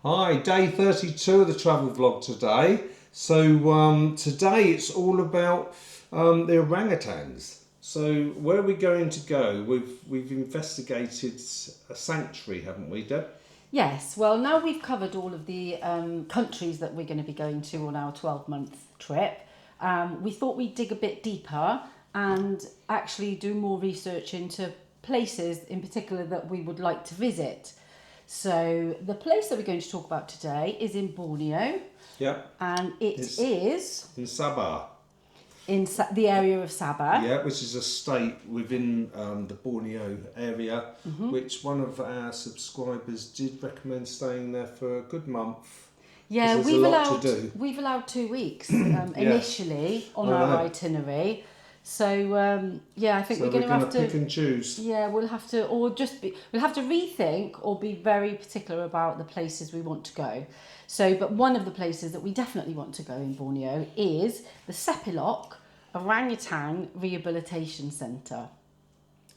Hi, day 32 of the travel vlog today. Today it's all about the orangutans. So where are we going to go? We've investigated a sanctuary, haven't we, Deb? Yes, well, now we've covered all of the countries that we're going to be going to on our 12-month trip, we thought we'd dig a bit deeper and actually do more research into places in particular that we would like to visit. So the place that we're going to talk about today is in Borneo, Yep. and it's is in Sabah. in the area of Sabah. Yeah, which is a state within the Borneo area, which one of our subscribers did recommend staying there for a good month. Yeah, There's a lot to do. we've allowed 2 weeks initially on our itinerary. So yeah, I think So we're going to have to pick and choose. Yeah, we'll have to, we'll have to rethink or be very particular about the places we want to go. So, but one of the places that we definitely want to go in Borneo is the Sepilok Orangutan Rehabilitation Centre.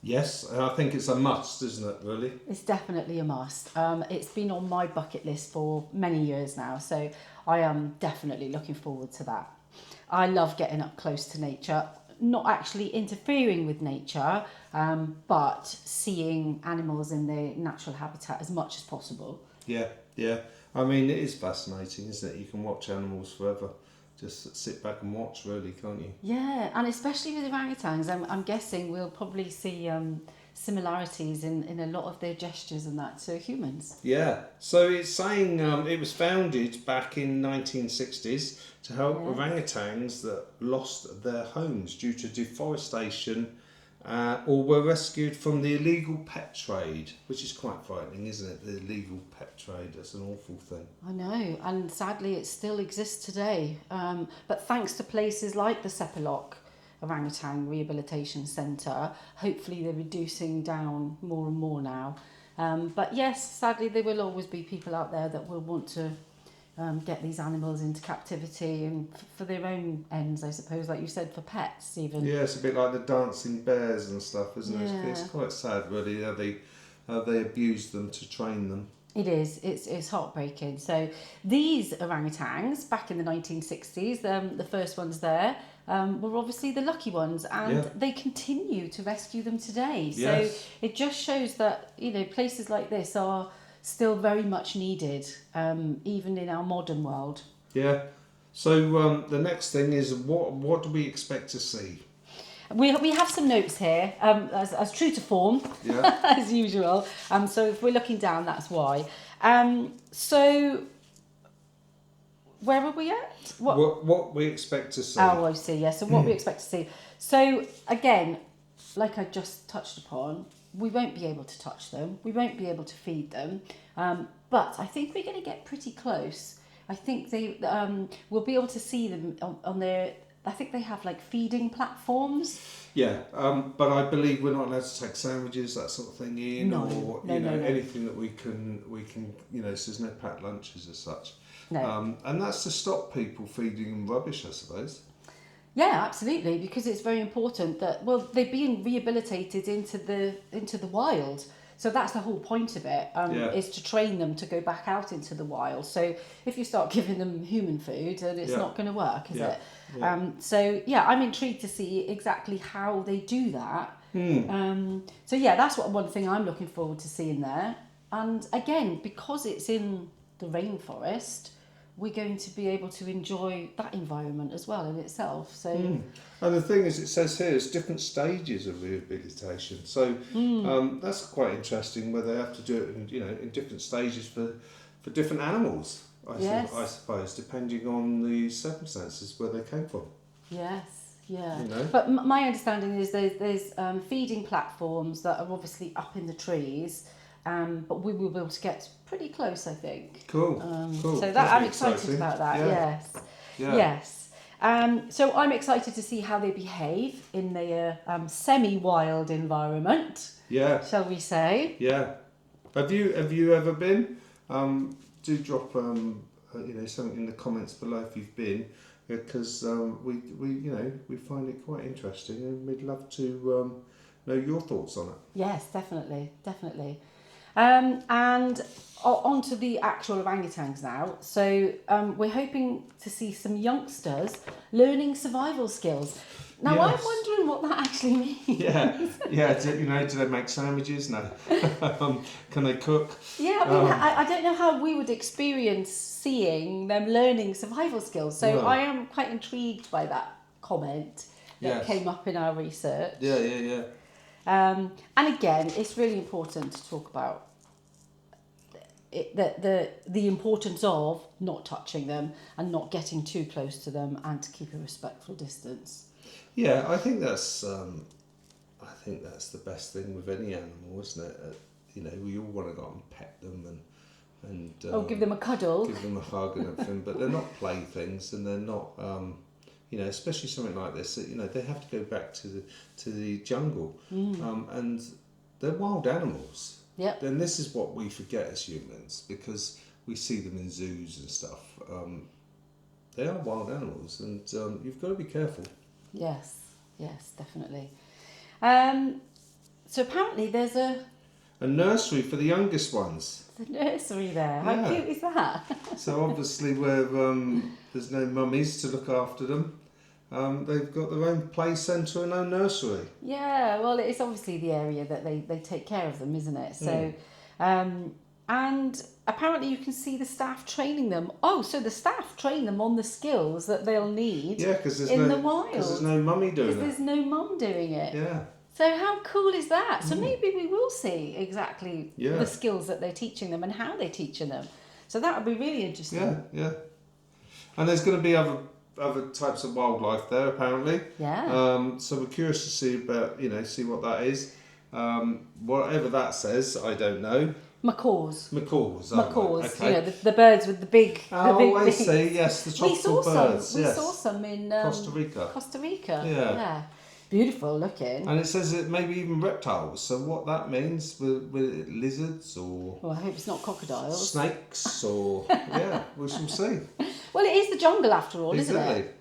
Yes, I think it's a must, isn't it, really? It's definitely a must. It's been on my bucket list for many years now, so I am definitely looking forward to that. I love getting up close to nature, not actually interfering with nature, but seeing animals in their natural habitat as much as possible. Yeah, yeah. I mean, it is fascinating, isn't it? You can watch animals forever. Just sit back and watch, really, can't you? Yeah, and especially with orangutans, I'm guessing we'll probably see similarities in a lot of their gestures and that to humans. Yeah. So it's saying it was founded back in 1960s to help orangutans that lost their homes due to deforestation or were rescued from the illegal pet trade, which is quite frightening, isn't it? The illegal pet trade, that's an awful thing. I know, and sadly it still exists today. But thanks to places like the Sepilok Orangutan Rehabilitation Centre, hopefully they're reducing down more and more now. But yes, sadly there will always be people out there that will want to get these animals into captivity and for their own ends, I suppose, like you said, for pets even. Yeah, it's a bit like the dancing bears and stuff, isn't it? Yeah. It's quite sad, really, how they abuse them to train them. It is. It's heartbreaking. So these orangutans, back in the 1960s, the first ones there, were obviously the lucky ones, and they continue to rescue them today. So it just shows that, you know, places like this are still very much needed, even in our modern world. Yeah. So the next thing is what do we expect to see? We have some notes here, as true to form, as usual. So if we're looking down, that's why. So where are we at? What we expect to see. Oh, I see. Yeah. So what we expect to see. So again, like I just touched upon, we won't be able to touch them. We won't be able to feed them. But I think we're going to get pretty close. I think we'll be able to see them on their. I think they have like feeding platforms. Yeah, but I believe we're not allowed to take sandwiches, that sort of thing in, No. anything that we can, so there's no packed lunches as such. No. And that's to stop people feeding them rubbish, I suppose. Yeah, absolutely, because it's very important that, well, they're being rehabilitated into the wild. So that's the whole point of it, is to train them to go back out into the wild. So if you start giving them human food, then it's not going to work, is it? Yeah. So yeah, I'm intrigued to see exactly how they do that. So yeah, that's one thing I'm looking forward to seeing there. And again, because it's in the rainforest, we're going to be able to enjoy that environment as well in itself. So, and the thing is, it says here it's different stages of rehabilitation. So that's quite interesting, where they have to do it, in different stages for different animals. I suppose, depending on the circumstances where they came from. Yes. Yeah, You know? But my understanding is there's feeding platforms that are obviously up in the trees. But we will be able to get pretty close, I think. Cool. So that I'm excited about that. Yes. So I'm excited to see how they behave in their semi-wild environment. Yeah. Shall we say? Yeah. Have you ever been? Do drop something in the comments below if you've been, because we find it quite interesting, and we'd love to know your thoughts on it. Yes, definitely. And on to the actual orangutans now. So we're hoping to see some youngsters learning survival skills. Now, Yes. I'm wondering what that actually means. Yeah. Do they make sandwiches? No. Can they cook? Yeah, I mean, I don't know how we would experience seeing them learning survival skills. So No. I am quite intrigued by that comment that came up in our research. Yeah. And again, it's really important to talk about the importance of not touching them and not getting too close to them and to keep a respectful distance. Yeah, I think that's the best thing with any animal, isn't it? We all want to go and pet them and Give them a cuddle. give them a hug and everything, but they're not playthings, and they're not especially something like this. They have to go back to the jungle, and they're wild animals. Yep. Then this is what we forget as humans, because we see them in zoos and stuff. They are wild animals, and you've got to be careful. Yes, definitely. So apparently there's a nursery for the youngest ones. nursery there. How cute is that? So obviously where there's no mummies to look after them, they've got their own play centre and own nursery. Yeah, well, it's obviously the area that they take care of them, isn't it? So, and apparently you can see the staff training them. Oh, so the staff train them on the skills that they'll need Because the wild. Because there's no mummy doing it. Because there's no mum doing it. Yeah. So how cool is that? So maybe we will see exactly Yeah. the skills that they're teaching them and how they're teaching them. So that would be really interesting. Yeah. And there's going to be other types of wildlife there, apparently. Yeah. So we're curious to see about, see what that is. Whatever that says, I don't know. Macaws. Macaws. Okay. The birds with the big. Oh, the big I beaks. see. Yes, the tropical birds. We saw some in Costa Rica. Costa Rica. Yeah. Beautiful looking. And it says it maybe even reptiles. So what that means, with lizards or Well, I hope it's not crocodiles. snakes or we shall see. Well, it is the jungle after all, Exactly. isn't it?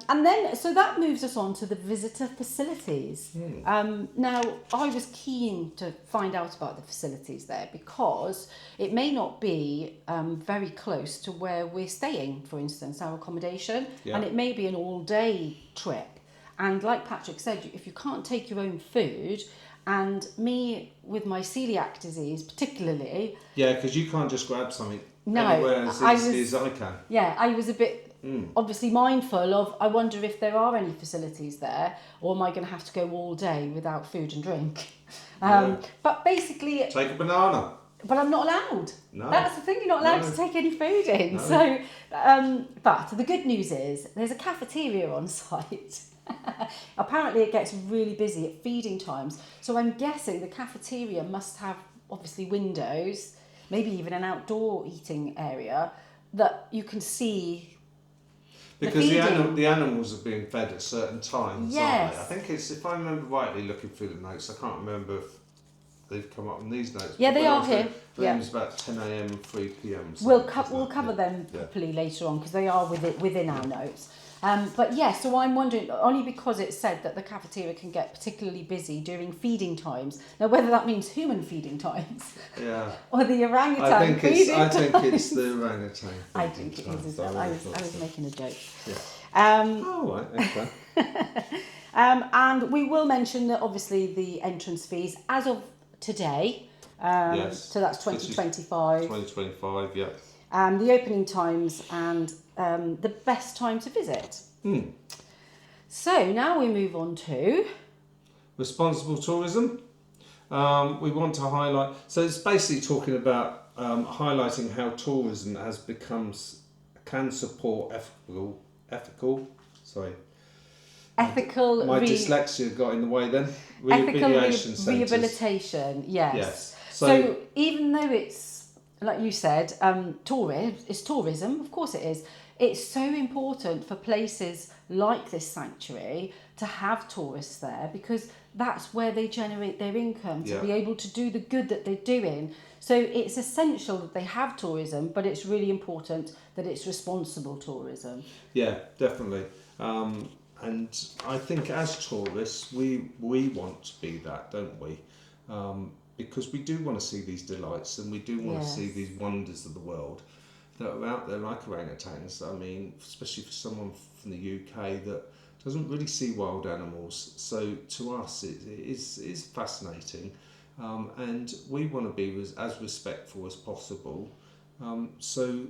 And then, so that moves us on to the visitor facilities. Now, I was keen to find out about the facilities there because it may not be very close to where we're staying, for instance, our accommodation, and it may be an all-day trip. And like Patrick said, if you can't take your own food, and me with my celiac disease particularly... Yeah, because you can't just grab something No, anywhere as easily as I can. Yeah, I was a bit obviously mindful of, I wonder if there are any facilities there, or am I going to have to go all day without food and drink? But basically... Take a banana. But I'm not allowed. No. That's the thing, you're not allowed to take any food in. No. So, but the good news is there's a cafeteria on site. Apparently it gets really busy at feeding times. So I'm guessing the cafeteria must have obviously windows, maybe even an outdoor eating area that you can see. Because the animals are being fed at certain times, Yes. aren't they? I think it's, if I remember rightly, looking through the notes, I can't remember if they've come up in these notes. Yeah, but they when I are was here. there, it was about 10 a.m. and 3 p.m. We'll cover them properly later on because they are within our notes. But yeah, so I'm wondering, only because it said that the cafeteria can get particularly busy during feeding times. Now, whether that means human feeding times or the orangutan feeding times. I think it's the orangutan. I think it is. I was making a joke. Yeah. Right, okay. And we will mention that obviously the entrance fees as of today. So that's 2025. 2025, yeah. The opening times and the best time to visit. So now we move on to responsible tourism. We want to highlight, so it's basically talking about highlighting how tourism can support ethical. My dyslexia got in the way then. Rehabilitation, yes. So even though it's, like you said, it's tourism, of course it is. It's so important for places like this sanctuary to have tourists there because that's where they generate their income to be able to do the good that they're doing. So it's essential that they have tourism, but it's really important that it's responsible tourism. Yeah, definitely. And I think as tourists, we want to be that, don't we? because we do want to see these delights and we do want to see these wonders of the world that are out there like orangutans. I mean, especially for someone from the UK that doesn't really see wild animals. So to us, it is fascinating. And we want to be as respectful as possible. So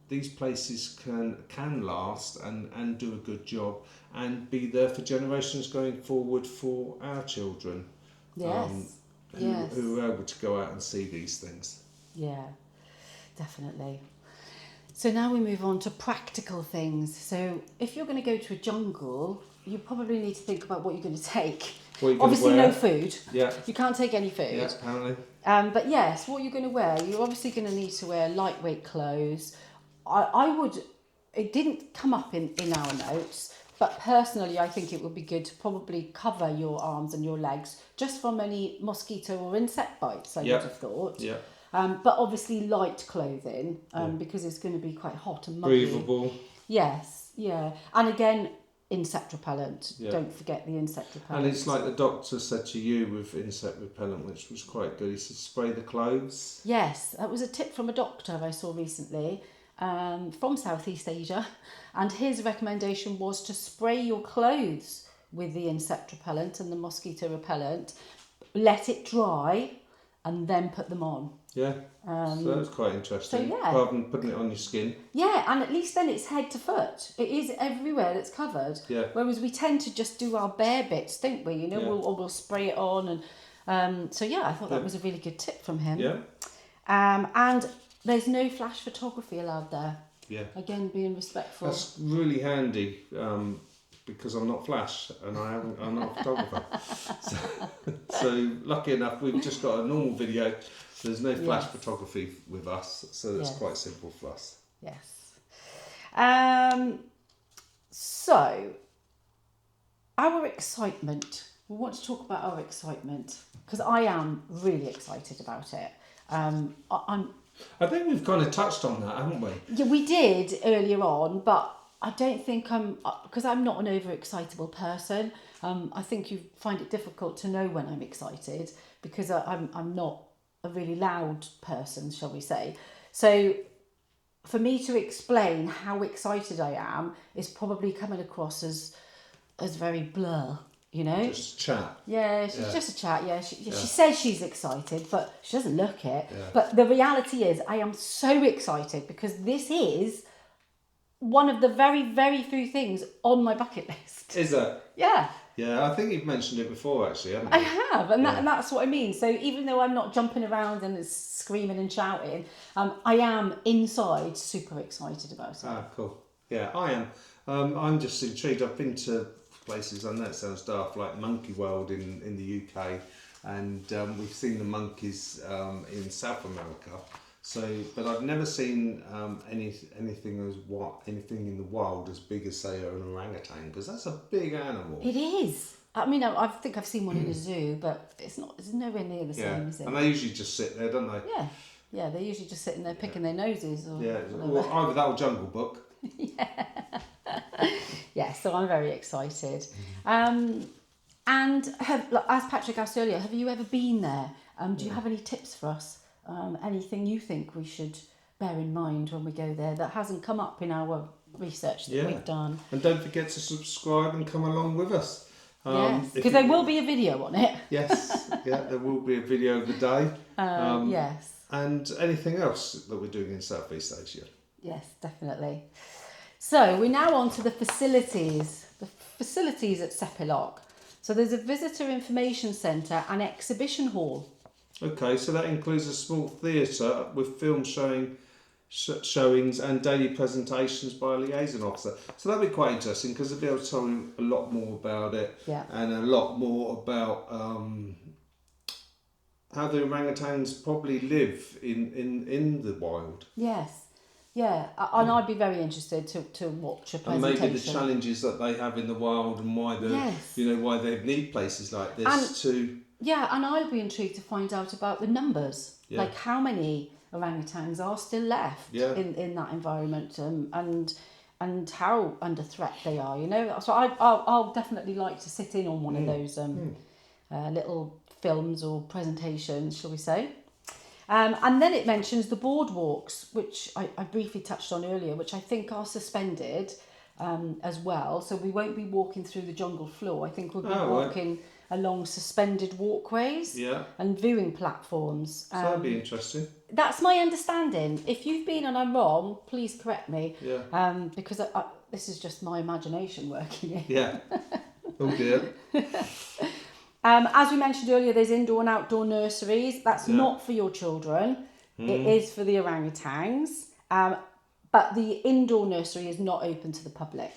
these places can last and do a good job and be there for generations going forward for our children. Yes. Who are able to go out and see these things. Yeah, definitely. So now we move on to practical things. So if you're going to go to a jungle, you probably need to think about what you're going to take. Obviously no food. Yeah. You can't take any food. Yeah, apparently. But yes, what you're going to wear, you're obviously going to need to wear lightweight clothes. I would, it didn't come up in our notes, but personally I think it would be good to probably cover your arms and your legs just from any mosquito or insect bites, I would have thought. Yeah. But obviously light clothing, because it's going to be quite hot and muggy. Breathable. Yes, yeah. And again, insect repellent. Yeah. Don't forget the insect repellent. And it's like the doctor said to you with insect repellent, which was quite good. He said spray the clothes. Yes, that was a tip from a doctor I saw recently from Southeast Asia. And his recommendation was to spray your clothes with the insect repellent and the mosquito repellent, let it dry, and then put them on. Yeah, so that was quite interesting. So yeah. Rather than putting it on your skin. Yeah, and at least then it's head to foot. It is everywhere that's covered. Yeah. Whereas we tend to just do our bare bits, don't we? You know, we'll spray it on. And so yeah, I thought that was a really good tip from him. Yeah. And there's no flash photography allowed there. Yeah. Again, being respectful. That's really handy. Because I'm not Flash and I'm not a photographer. So lucky enough, we've just got a normal video. There's no flash photography with us, so it's quite simple for us. Yes. So, our excitement. We want to talk about our excitement because I am really excited about it. I think we've kind of touched on that, haven't we? Yeah, we did earlier on, but I don't think because I'm not an overexcitable person. I think you find it difficult to know when I'm excited because I'm not a really loud person, shall we say. So for me to explain how excited I am is probably coming across as very blur, you know? Just chat. Yeah, she's just a chat. Yeah, she says she's excited, but she doesn't look it. Yeah. But the reality is I am so excited because this is one of the very, very few things on my bucket list. Is it? Yeah. Yeah, I think you've mentioned it before, actually, haven't you? I have, and that's what I mean. So even though I'm not jumping around and screaming and shouting, I am inside super excited about it. Ah, cool. Yeah, I am. I'm just intrigued. I've been to places, I know it sounds daft, like Monkey World in the UK, and we've seen the monkeys in South America. So, but I've never seen anything in the wild as big as, say, an orangutan, because that's a big animal. It is. I mean, I think I've seen one in a zoo, but it's nowhere near the same, is it? And they usually just sit there, don't they? Yeah. Yeah, they're usually just sitting there picking their noses. Or well, either that or Jungle Book. Yeah, so I'm very excited. And as Patrick asked earlier, have you ever been there? Do you have any tips for us? Anything you think we should bear in mind when we go there that hasn't come up in our research that we've done? And don't forget to subscribe and come along with us. Yes, because there will be a video on it. Yes, there will be a video of the day. Yes. And anything else that we're doing in Southeast Asia. Yes, definitely. So we're now on to the facilities. The facilities at Sepilok. So there's a visitor information centre and exhibition hall. Okay, so that includes a small theatre with film showings and daily presentations by a liaison officer. So that'd be quite interesting because they'll be able to tell you a lot more about it and a lot more about how the orangutans probably live in the wild. Yes, yeah, and I'd be very interested to watch a presentation. And maybe the challenges that they have in the wild and why why they need places like this to. Yeah, and I'll be intrigued to find out about the numbers, like how many orangutans are still left in that environment, and how under threat they are. You know, so I'll definitely like to sit in on one of those little films or presentations, shall we say. And then it mentions the boardwalks, which I briefly touched on earlier, which I think are suspended as well. So we won't be walking through the jungle floor. I think we'll be walking along suspended walkways and viewing platforms. So that'd be interesting. That's my understanding. If you've been and I'm wrong, please correct me. Yeah. Because this is just my imagination working in. Yeah. Oh dear. As we mentioned earlier, there's indoor and outdoor nurseries. That's not for your children. It is for the orangutans. But the indoor nursery is not open to the public.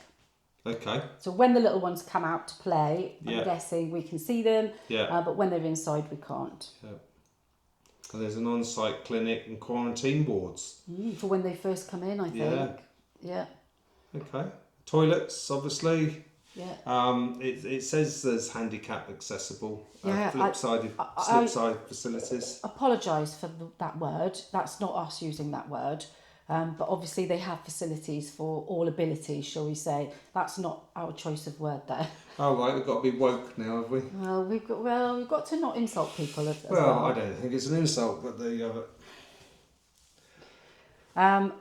Okay. So when the little ones come out to play, I'm guessing we can see them. Yeah. But when they're inside, we can't. Yeah. And there's an on-site clinic and quarantine wards. For when they first come in, I think. Yeah. Okay. Toilets, obviously. Yeah. It says there's handicap accessible. Yeah. Slip-side facilities. Apologise for that word. That's not us using that word. But obviously they have facilities for all abilities, shall we say. That's not our choice of word there. Oh right, we've got to be woke now, have we? Well, we've got to not insult people as well. Well, I don't think it's an insult, but there you have it.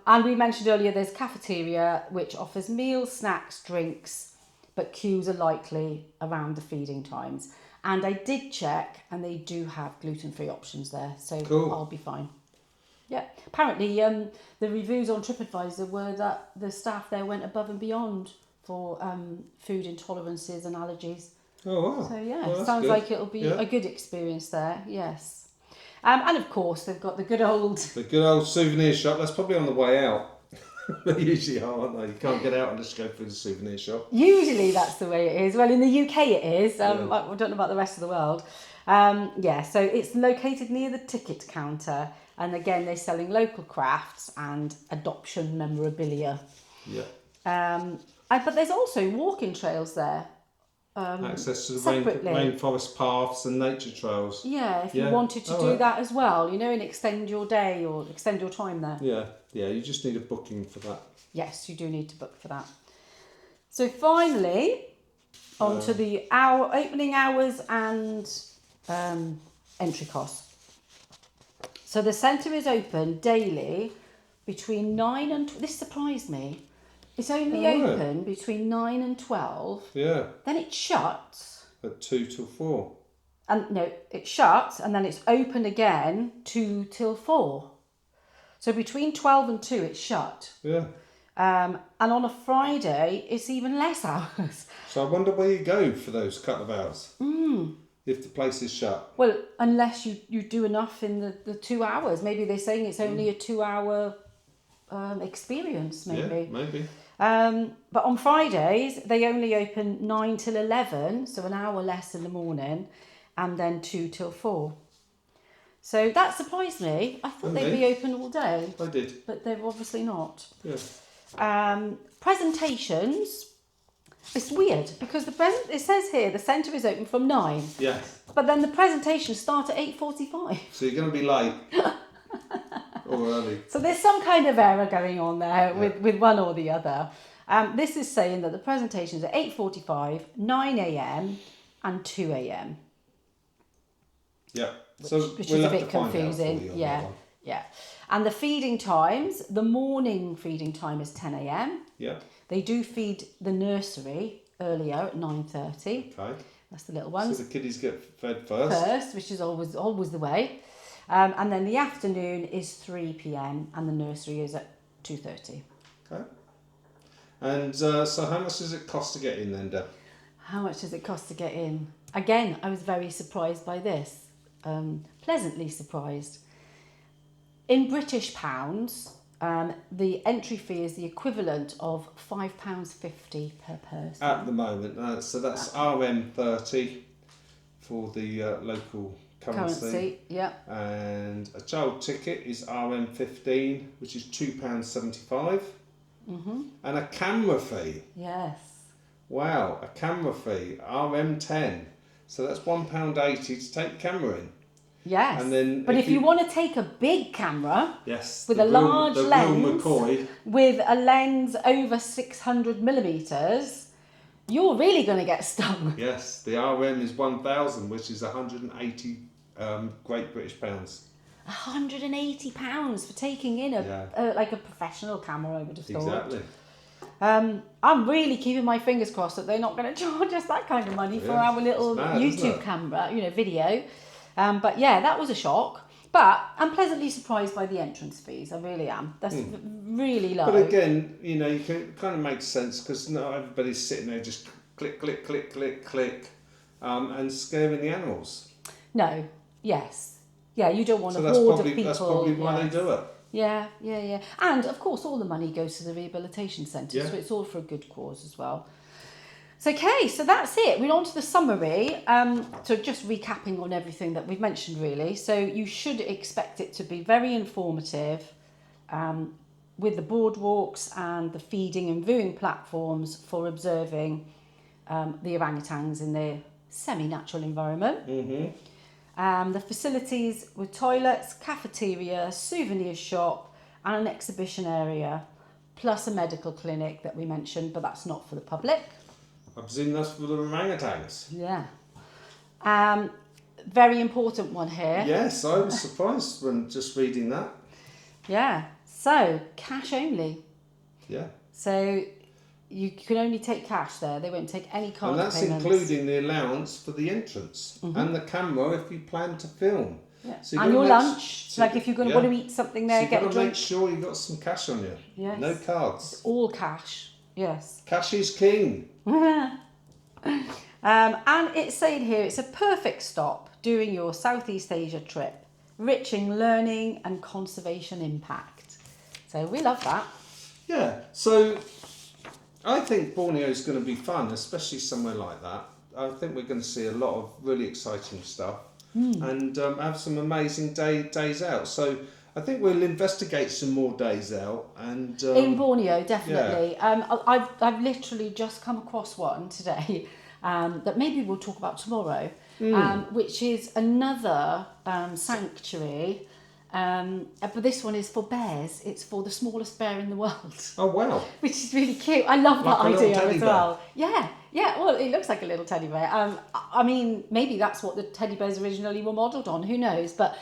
And we mentioned earlier there's cafeteria which offers meals, snacks, drinks, but queues are likely around the feeding times. And I did check and they do have gluten-free options there, so cool. I'll be fine. Yeah, apparently the reviews on TripAdvisor were that the staff there went above and beyond for food intolerances and allergies. Oh wow. So yeah, well, sounds good. like it'll be a good experience there, yes. And of course they've got the good old souvenir shop. That's probably on the way out. They usually are, aren't they? You can't get out and just go through the souvenir shop. Usually that's the way it is. Well, in the UK it is. I don't know about the rest of the world. So it's located near the ticket counter. And again, they're selling local crafts and adoption memorabilia. Yeah. But there's also walking trails there. Access to the rainforest paths and nature trails. Yeah, if you wanted to do that as well, and extend your day or extend your time there. Yeah, you just need a booking for that. Yes, you do need to book for that. So finally, on to the opening hours and entry costs. So the centre is open daily between 9 and... This surprised me. It's only open between 9 and 12. Yeah. Then it shuts. At 2 till 4. And no, it shuts and then it's open again 2 till 4. So between 12 and 2 it's shut. Yeah. And on a Friday it's even less hours. So I wonder where you go for those couple of hours. If the place is shut. Well, unless you do enough in the 2 hours. Maybe they're saying it's only a 2 hour experience, maybe. Yeah, maybe. But on Fridays, they only open 9 till 11, so an hour less in the morning, and then 2 till 4. So that surprised me. I thought they'd be open all day. I did. But they're obviously not. Yeah. Presentations. It's weird because it says here the centre is open from 9. Yes. But then the presentations start at 8:45. So you're going to be late. Or early. So there's some kind of error going on there with one or the other. This is saying that the presentations are 8:45, 9 a.m. and 2 a.m. Yeah. Which is a bit confusing. Yeah. And the feeding times, the morning feeding time is 10 a.m. Yeah. They do feed the nursery earlier at 9:30. Okay. That's the little ones. So the kiddies get fed first. Which is always the way. And then the afternoon is 3 p.m. and the nursery is at 2:30. Okay. And so how much does it cost to get in then, Deb? How much does it cost to get in? Again, I was very surprised by this. Pleasantly surprised. In British pounds, the entry fee is the equivalent of £5.50 per person. At the moment. So that's RM30 for the local currency. Yeah. And a child ticket is RM15, which is £2.75. Mm-hmm. And a camera fee. Yes. Wow, a camera fee, RM10. So that's £1.80 to take the camera in. Yes. And then but if you want to take a big camera, yes, with a large lens, McCoy, with a lens over 600 millimetres, you're really going to get stung. Yes, the RM is 1,000, which is 180 Great British pounds. £180 for taking in like a professional camera, I would have thought. Exactly. I'm really keeping my fingers crossed that they're not going to charge us that kind of money for our little YouTube camera, video. But yeah, that was a shock. But I'm pleasantly surprised by the entrance fees. I really am. That's really low. But again, you can kind of make sense because not everybody's sitting there just click, click, click, click, click, and scaring the animals. No. Yes. Yeah, you don't want a horde of people. That's probably why they do it. Yeah. And of course, all the money goes to the rehabilitation centre, so it's all for a good cause as well. So, okay, so that's it. We're on to the summary. So just recapping on everything that we've mentioned, really. So you should expect it to be very informative with the boardwalks and the feeding and viewing platforms for observing the orangutans in their semi-natural environment. The facilities with toilets, cafeteria, souvenir shop and an exhibition area, plus a medical clinic that we mentioned, but that's not for the public. I presume that's for the orangutans. Yeah. Very important one here. Yes, I was surprised when just reading that. Yeah. So, cash only. Yeah. So, you can only take cash there. They won't take any card payments. And that's including the allowance for the entrance and the camera if you plan to film. Yeah. So and your lunch, like if you're going to want to eat something there, so get a drink. make sure you've got some cash on you. Yes. No cards. It's all cash. Yes. Cash is king. And it's saying here it's a perfect stop during your Southeast Asia trip, rich in learning and conservation impact. So we love that. Yeah. So I think Borneo is going to be fun, especially somewhere like that. I think we're going to see a lot of really exciting stuff and have some amazing days out. So I think we'll investigate some more days out and in Borneo, definitely. Yeah. I've literally just come across one today that maybe we'll talk about tomorrow, which is another sanctuary. But this one is for bears. It's for the smallest bear in the world. Oh wow! Which is really cute. I love that idea as well. Yeah. Well, it looks like a little teddy bear. I mean, maybe that's what the teddy bears originally were modelled on. Who knows? But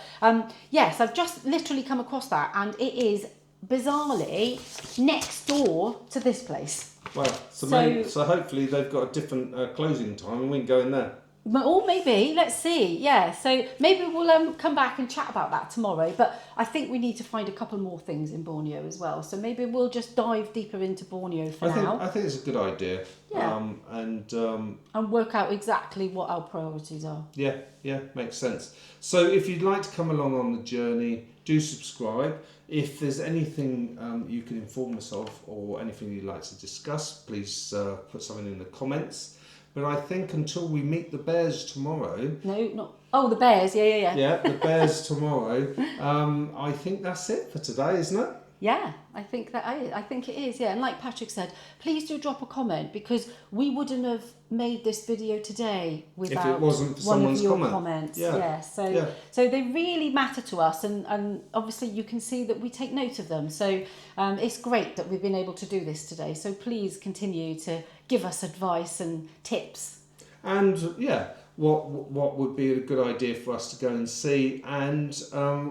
yes, I've just literally come across that, and it is bizarrely next door to this place. Well, so hopefully they've got a different closing time, and we can go in there. Or maybe, let's see, yeah. So maybe we'll come back and chat about that tomorrow. But I think we need to find a couple more things in Borneo as well. So maybe we'll just dive deeper into Borneo for now. I think it's a good idea. Yeah. And work out exactly what our priorities are. Yeah, makes sense. So if you'd like to come along on the journey, do subscribe. If there's anything you can inform us of or anything you'd like to discuss, please put something in the comments. But I think until we meet the bears tomorrow... No, not... Oh, the bears, yeah. Yeah, the bears tomorrow. I think that's it for today, isn't it? Yeah, I think it is, yeah. And like Patrick said, please do drop a comment because we wouldn't have made this video today without if it wasn't for one of your comments. Yeah. So they really matter to us and obviously you can see that we take note of them. So it's great that we've been able to do this today. So please continue to give us advice and tips. And what would be a good idea for us to go and see and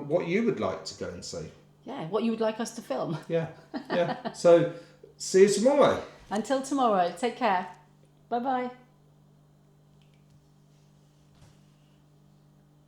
what you would like to go and see. Yeah, what you would like us to film. Yeah. So, see you tomorrow. Until tomorrow, take care. Bye-bye.